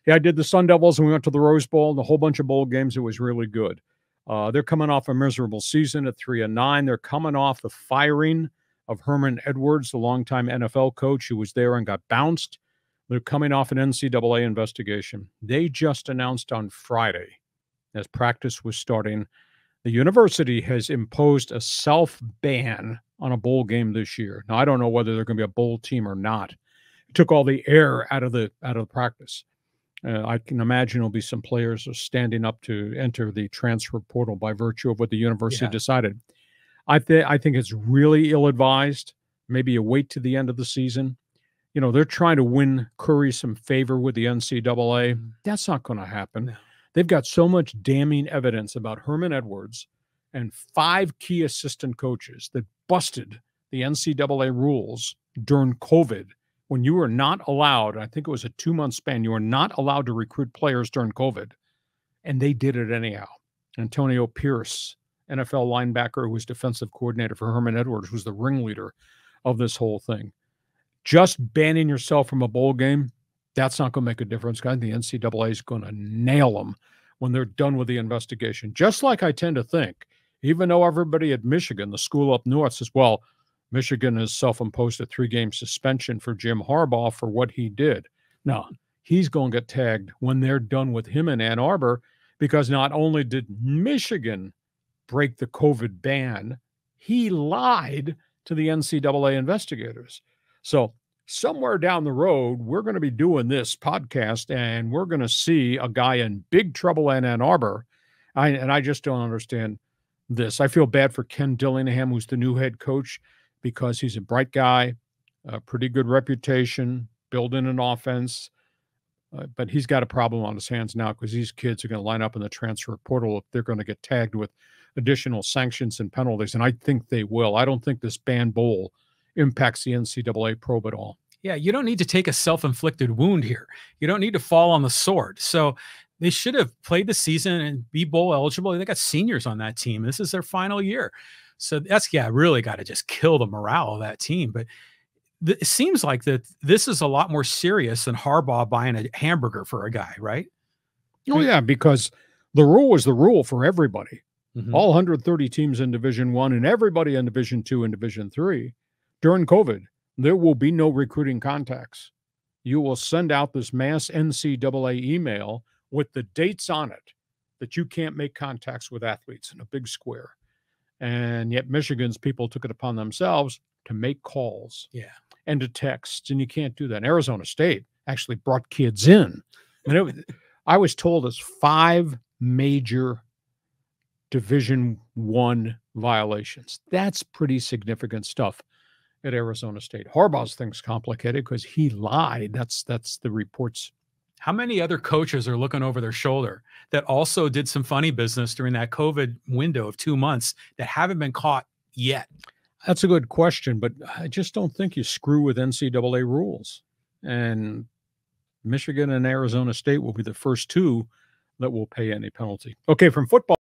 Yeah, I did the Sun Devils, and we went to the Rose Bowl and a whole bunch of bowl games. It was really good. They're coming off a miserable season at 3-9. They're coming off the firing of Herm Edwards, the longtime NFL coach who was there and got bounced. They're coming off an NCAA investigation. They just announced on Friday, as practice was starting, the university has imposed a self-ban on a bowl game this year. Now, I don't know whether they're going to be a bowl team or not. It took all the air out of the practice. I can imagine there'll be some players are standing up to enter the transfer portal by virtue of what the university decided. I think it's really ill-advised. Maybe you wait to the end of the season. You know, they're trying to win Curry some favor with the NCAA. That's not going to happen. No. They've got so much damning evidence about Herm Edwards and 5 key assistant coaches that busted the NCAA rules during COVID when you were not allowed, I think it was a 2-month span, you were not allowed to recruit players during COVID, and they did it anyhow. Antonio Pierce, NFL linebacker who was defensive coordinator for Herm Edwards, was the ringleader of this whole thing. Just banning yourself from a bowl game, that's not going to make a difference. I think the NCAA is going to nail them when they're done with the investigation. Just like I tend to think, even though everybody at Michigan, the school up north, says, well, Michigan has self-imposed a 3-game suspension for Jim Harbaugh for what he did. Now, he's going to get tagged when they're done with him in Ann Arbor, because not only did Michigan break the COVID ban, he lied to the NCAA investigators. So somewhere down the road, we're going to be doing this podcast, and we're going to see a guy in big trouble in Ann Arbor. I just don't understand this. I feel bad for Ken Dillingham, who's the new head coach, because he's a bright guy, a pretty good reputation, building an offense. But he's got a problem on his hands now because these kids are going to line up in the transfer portal if they're going to get tagged with additional sanctions and penalties. And I think they will. I don't think this ban bowl impacts the NCAA probe at all. Yeah, you don't need to take a self-inflicted wound here. You don't need to fall on the sword. So they should have played the season and be bowl eligible. They got seniors on that team. This is their final year. So that's, really got to just kill the morale of that team. But it seems like that this is a lot more serious than Harbaugh buying a hamburger for a guy, right? Oh, yeah, because the rule was the rule for everybody. All 130 teams in Division I and everybody in Division II and Division III. During COVID, there will be no recruiting contacts. You will send out this mass NCAA email with the dates on it that you can't make contacts with athletes in a big square. And yet Michigan's people took it upon themselves to make calls and to text, and you can't do that. And Arizona State actually brought kids in. And I was told it's 5 major Division I violations. That's pretty significant stuff at Arizona State. Harbaugh's thing's complicated because he lied. That's the reports. How many other coaches are looking over their shoulder that also did some funny business during that COVID window of 2 months that haven't been caught yet? That's a good question, but I just don't think you screw with NCAA rules. And Michigan and Arizona State will be the first 2 that will pay any penalty. Okay, from football.